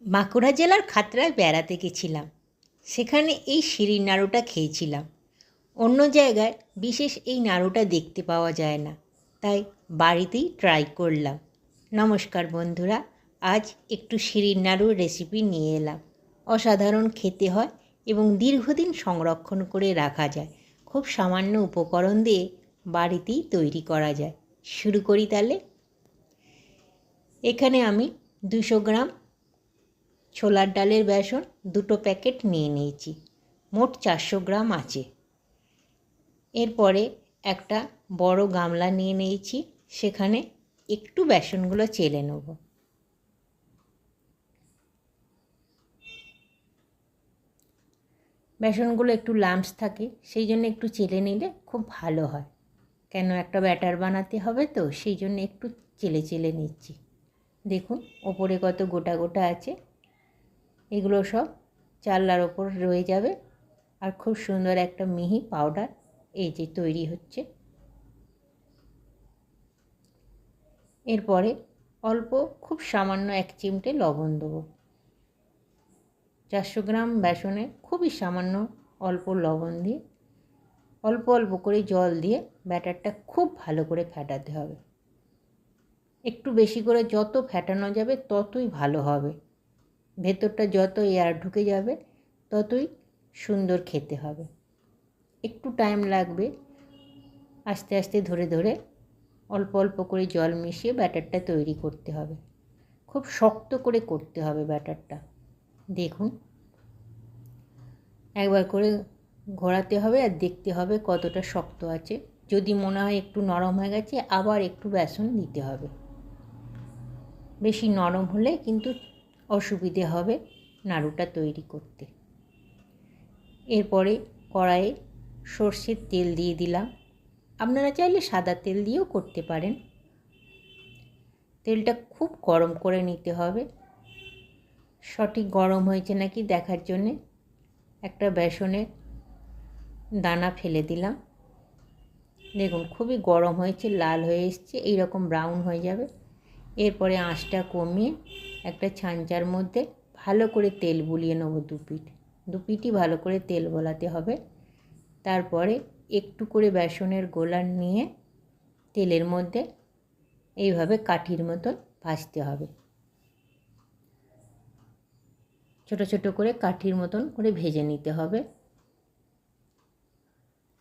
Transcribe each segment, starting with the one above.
বাঁকুড়া জেলার খাতড়ায় বেড়াতে গেছিলাম। সেখানে এই শিরির নাড়ুটা খেয়েছিলাম। অন্য জায়গায় বিশেষ এই নাড়ুটা দেখতে পাওয়া যায় না, তাই বাড়িতেই ট্রাই করলাম। নমস্কার বন্ধুরা, আজ একটু শিরির নাড়ুর রেসিপি নিয়ে এলাম। অসাধারণ খেতে হয় এবং দীর্ঘদিন সংরক্ষণ করে রাখা যায়। খুব সামান্য উপকরণ দিয়ে বাড়িতেই তৈরি করা যায়। শুরু করি তাহলে। এখানে আমি 200 গ্রাম ছোলার ডালের বেসন 2 প্যাকেট নিয়ে নিয়েছি। মোট 400 গ্রাম আছে। এরপরে একটা বড় গামলা নিয়ে নিয়েছি, সেখানে একটু বেসনগুলো চেলে নেব। বেসনগুলো একটু লাম্পস থাকে, সেই জন্য একটু চেলে নিলে খুব ভালো হয়। কেন একটা ব্যাটার বানাতে হবে তো, সেই জন্য একটু চেলে চেলে নিচ্ছি। দেখুন ওপরে কত গোটা গোটা আছে, এগুলো সব চালনার ওপর রয়ে যাবে। আর খুব সুন্দর একটা মিহি পাউডার এই যে তৈরি হচ্ছে। এরপরে অল্প খুব সামান্য 1 চিমটে লবণ দেবো। 400 গ্রাম বেসনে খুবই সামান্য অল্প লবণ দিয়ে অল্প অল্প করে জল দিয়ে ব্যাটারটা খুব ভালো করে ফেটাতে হবে। একটু বেশি করে যত ফেটানো যাবে ততই ভালো হবে। ভেতরটা যত এয়ার ঢুকে যাবে ততই সুন্দর খেতে হবে। একটু টাইম লাগবে, আস্তে আস্তে ধরে ধরে অল্প অল্প করে জল মিশিয়ে ব্যাটারটা তৈরি করতে হবে। খুব শক্ত করে করতে হবে ব্যাটারটা। দেখুন একবার করে ঘোরাতে হবে আর দেখতে হবে কতটা শক্ত আছে। যদি মনে হয় একটু নরম হয়ে গেছে, আবার একটু বেসন দিতে হবে। বেশি নরম হলে কিন্তু অসুবিধে হবে নাড়ুটা তৈরি করতে। এরপরে কড়াইয়ে সর্ষের তেল দিয়ে দিলাম। আপনারা চাইলে সাদা তেল দিয়েও করতে পারেন। তেলটা খুব গরম করে নিতে হবে। সঠিক গরম হয়েছে নাকি দেখার জন্যে একটা বেসনের দানা ফেলে দিলাম। দেখুন খুবই গরম হয়েছে, লাল হয়ে এসছে, এইরকম ব্রাউন হয়ে যাবে। এরপরে আঁচটা কমিয়ে একটা ছাঁচার মধ্যে ভালো করে তেল বুলিয়ে নেব। দু পিঠই ভালো করে তেল বোলাতে হবে। তারপরে একটু করে বেসনের গোলা নিয়ে তেলের মধ্যে এইভাবে কাঠির মতন ভাজতে হবে। ছোট ছোট করে কাঠির মতন করে ভেজে নিতে হবে।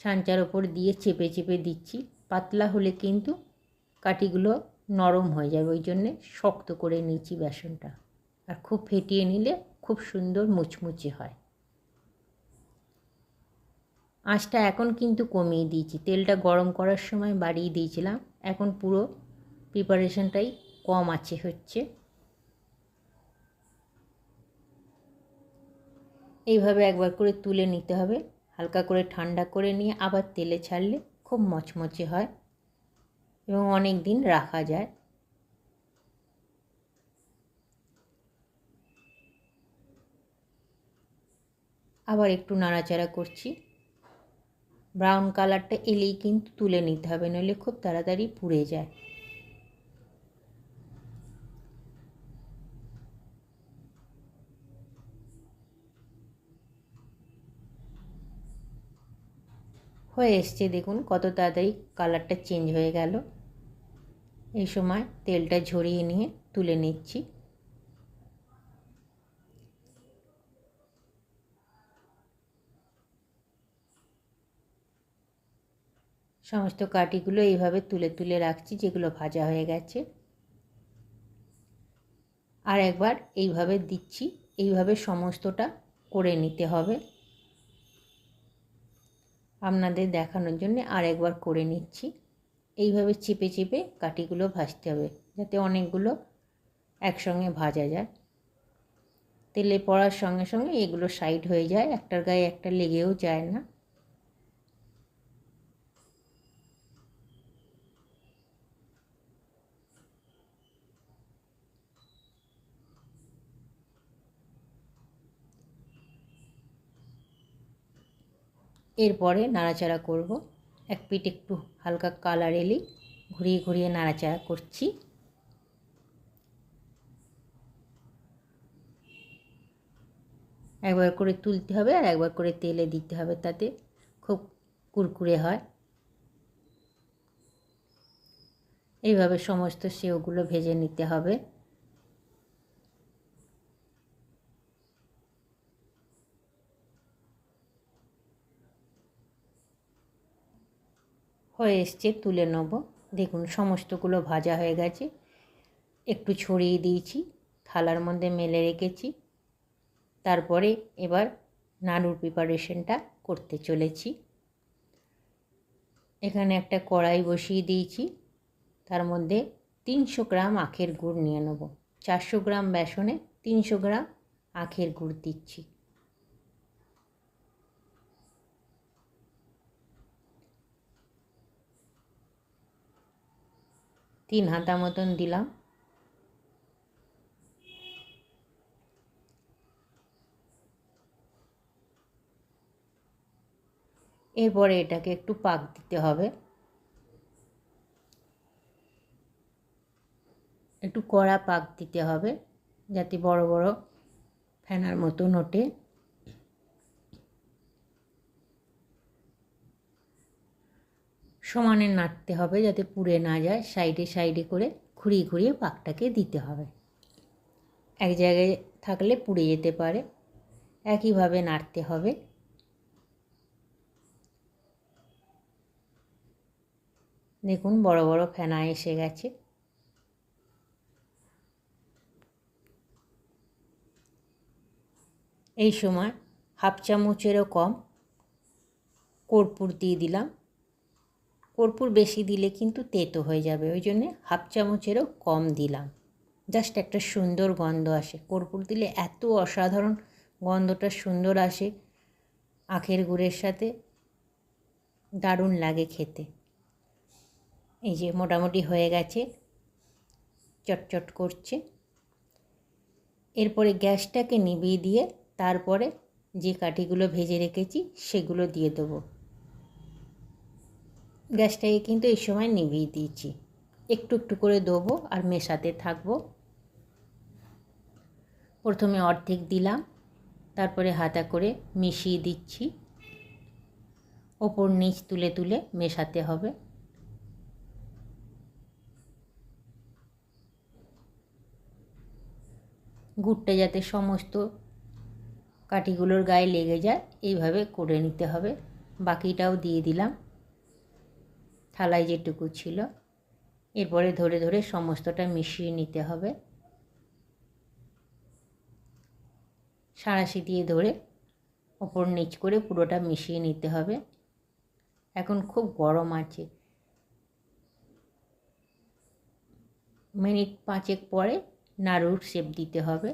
ছাঁচার ওপর দিয়ে চেপে চেপে দিচ্ছি। পাতলা হলে কিন্তু কাঠিগুলো নরম হয়ে যাবে, ওই জন্যে শক্ত করে নিচ্ছি বেসনটা। আর খুব ফেটিয়ে নিলে খুব সুন্দর মুচমুচে হয়। আঁচটা এখন কিন্তু কমিয়ে দিয়েছি, তেলটা গরম করার সময় বাড়িয়ে দিয়েছিলাম। এখন পুরো প্রিপারেশনটাই কম আঁচে হচ্ছে। এইভাবে একবার করে তুলে নিতে হবে। হালকা করে ঠান্ডা করে নিয়ে আবার তেলে ছাড়লে খুব মচমচে হয় এবং অনেক দিন রাখা যায়। আবার একটু নাড়াচাড়া করছি। ব্রাউন কালারটা এলেই কিন্তু তুলে নিতে হবে, নইলে খুব তাড়াতাড়ি পুড়ে যায়। হয়ে এসছে, দেখুন কত তাড়াতাড়ি কালারটা চেঞ্জ হয়ে গেল। এই সময় তেলটা ঝরিয়ে নিয়ে তুলে নিচ্ছি। সমস্ত কাঠিগুলো এইভাবে তুলে তুলে রাখছি, যেগুলো ভাজা হয়ে গেছে। আর একবার এইভাবে দিচ্ছি। এইভাবে সমস্তটা করে নিতে হবে। আপনাদের দেখানোর জন্য আর একবার করে নিচ্ছি। এইভাবে চেপে চেপে কাঠিগুলো ভাজতে হবে, যাতে অনেকগুলো একসঙ্গে ভাজা যায়। তেলে পড়ার সঙ্গে সঙ্গে এগুলো সাইড হয়ে যায়, একটার গায়ে একটা লেগেও যায় না। এরপরে নাড়াচাড়া করব। এক পিঠ একটু হালকা কালার এলেই ঘুরিয়ে ঘুরিয়ে নাড়াচাড়া করছি। একবার করে তুলতে হবে আর একবার করে তেলে দিতে হবে, তাতে খুব কুরকুরে হয়। এইভাবে সমস্ত সেওগুলো ভেজে নিতে হবে। হয়ে এসছে, তুলে নেব। দেখুন সমস্তগুলো ভাজা হয়ে গেছে। একটু ছড়িয়ে দিয়েছি, থালার মধ্যে মেলে রেখেছি। তারপরে এবার নাড়ুর প্রিপারেশনটা করতে চলেছি। এখানে একটা কড়াই বসিয়ে দিয়েছি, তার মধ্যে 300 গ্রাম আখের গুড় নিয়ে নেব। 400 গ্রাম বেসনে 300 গ্রাম আখের গুড় দিচ্ছি। তিন হাতা মতন দিলাম। এরপরে এটাকে একটু পাক দিতে হবে, একটু কড়া পাক দিতে হবে, যাতে বড় বড় ফেনার মতন ওঠে। সমানে নাড়তে হবে যাতে পুড়ে না যায়। সাইডে সাইডে করে ঘুরিয়ে ঘুরিয়ে পাকটাকে দিতে হবে। এক জায়গায় থাকলে পুড়ে যেতে পারে, একইভাবে নাড়তে হবে। দেখুন বড় বড় ফেনা এসে গেছে। এই সময় হাফ চামচেরও কম কর্পূর দিয়ে দিলাম। কর্পূর বেশি দিলে কিন্তু তেতো হয়ে যাবে, ওই জন্যে হাফ চামচেরও কম দিলাম। জাস্ট একটা সুন্দর গন্ধ আসে। কর্পূর দিলে এত অসাধারণ গন্ধটা সুন্দর আসে, আখের গুড়ের সাথে দারুণ লাগে খেতে। এই যে মোটামুটি হয়ে গেছে, চটচট করছে। এরপরে গ্যাসটাকে নিভিয়ে দিয়ে তারপরে যে কাঠিগুলো ভেজে রেখেছি সেগুলো দিয়ে দেবো। গ্যাসটাকে কিন্তু এই সময় নিভিয়ে দিয়েছি। একটু একটু করে দেবো আর মেশাতে থাকবো। প্রথমে অর্ধেক দিলাম, তারপরে হাতা করে মিশিয়ে দিচ্ছি। ওপর নিচ তুলে তুলে মেশাতে হবে। গুড়টা যাতে সমস্ত কাঠিগুলোর গায়ে লেগে যায় এইভাবে করে নিতে হবে। বাকিটাও দিয়ে দিলাম থালায় যেটুকু ছিল। এরপরে ধরে ধরে সমস্তটা মিশিয়ে নিতে হবে। সাঁড়াশি দিয়ে ধরে ওপর নিচ করে পুরোটা মিশিয়ে নিতে হবে। এখন খুব গরম আছে, মিনিট 5 পরে নাড়ুর শেপ দিতে হবে,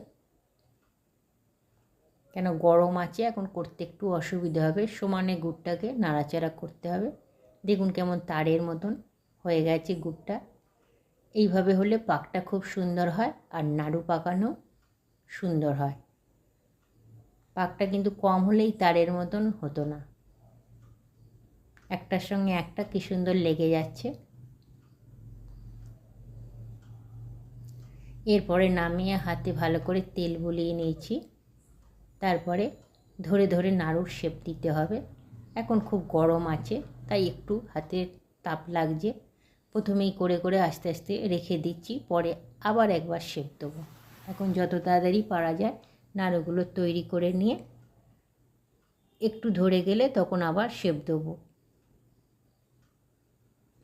কেন গরম আছে এখন করতে একটু অসুবিধা হবে। সমানে গুড়টাকে নাড়াচাড়া করতে হবে। দেখুন কেমন তারের মতন হয়ে গেছে গুড়টা। এইভাবে হলে পাকটা খুব সুন্দর হয় আর নাড়ু পাকানো সুন্দর হয়। পাকটা কিন্তু কম হলেই তারের মতন হতো না, একটার সঙ্গে একটা কি সুন্দর লেগে যাচ্ছে। এরপরে নামিয়ে হাতে ভালো করে তেল বুলিয়ে নিয়েছি। তারপরে ধরে ধরে নাড়ুর শেপ দিতে হবে। এখন খুব গরম আছে তাই একটু হাতের তাপ লাগছে। প্রথমেই করে করে আস্তে আস্তে রেখে দিচ্ছি, পরে আবার একবার শেপ দেবো। এখন যত তাড়াতাড়ি পারা যায় নাড়ুগুলো তৈরি করে নিয়ে একটু ধরে গেলে তখন আবার শেপ দেবো।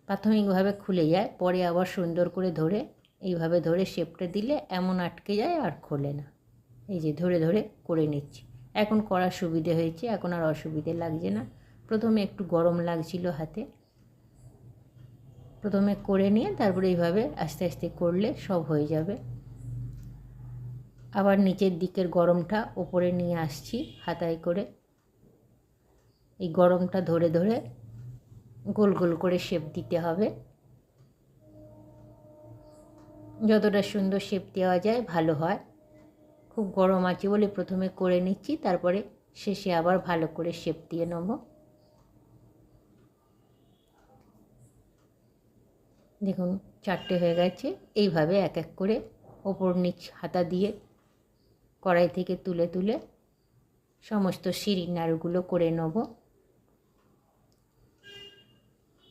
প্রাথমিকভাবে খুলে যায়, পরে আবার সুন্দর করে ধরে এইভাবে ধরে শেপটা দিলে এমন আটকে যায় আর খোলে না। এই যে ধরে ধরে করে নিচ্ছি। এখন করার সুবিধে হয়েছে, এখন আর অসুবিধে লাগছে না। প্রথমে একটু গরম লাগছিল হাতে, প্রথমে করে নিয়ে তারপরে এইভাবে আস্তে আস্তে করলে সব হয়ে যাবে। আবার নিচের দিকের গরমটা ওপরে নিয়ে আসছি হাতায় করে। এই গরমটা ধরে ধরে গোল গোল করে শেপ দিতে হবে। যতটা সুন্দর শেপ দেওয়া যায় ভালো হয়। খুব গরম আছে বলে প্রথমে করে নিচ্ছি, তারপরে শেষে আবার ভালো করে শেপ দিয়ে নেব। দেখুন 4টে হয়ে গেছে। এইভাবে এক এক করে ওপর নিচ হাতা দিয়ে কড়াই থেকে তুলে তুলে সমস্ত শিরির নাড়ুগুলো করে নেব।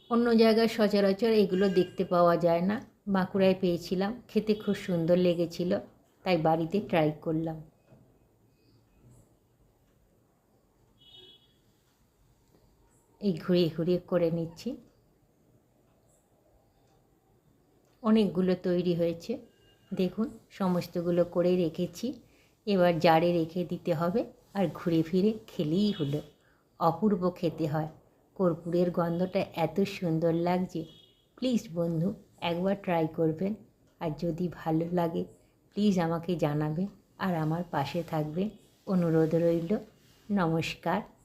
অন্য জায়গায় সচরাচর এগুলো দেখতে পাওয়া যায় না, বাঁকুড়ায় পেয়েছিলাম, খেতে খুব সুন্দর লেগেছিল, তাই বাড়িতে ট্রাই করলাম। এই ঘুরিয়ে ঘুরিয়ে করে নিচ্ছি। অনেকগুলো তৈরি হয়েছে, দেখুন সমস্তগুলো করে রেখেছি। এবার জারে রেখে দিতে হবে, আর ঘুরে ফিরে খেলেই হলো। অপূর্ব খেতে হয়, কর্পূরের গন্ধটা এত সুন্দর লাগছে। প্লিজ বন্ধু একবার ট্রাই করবেন, আর যদি ভালো লাগে প্লিজ আমাকে জানাবেন আর আমার পাশে থাকবেন, অনুরোধ রইল। নমস্কার।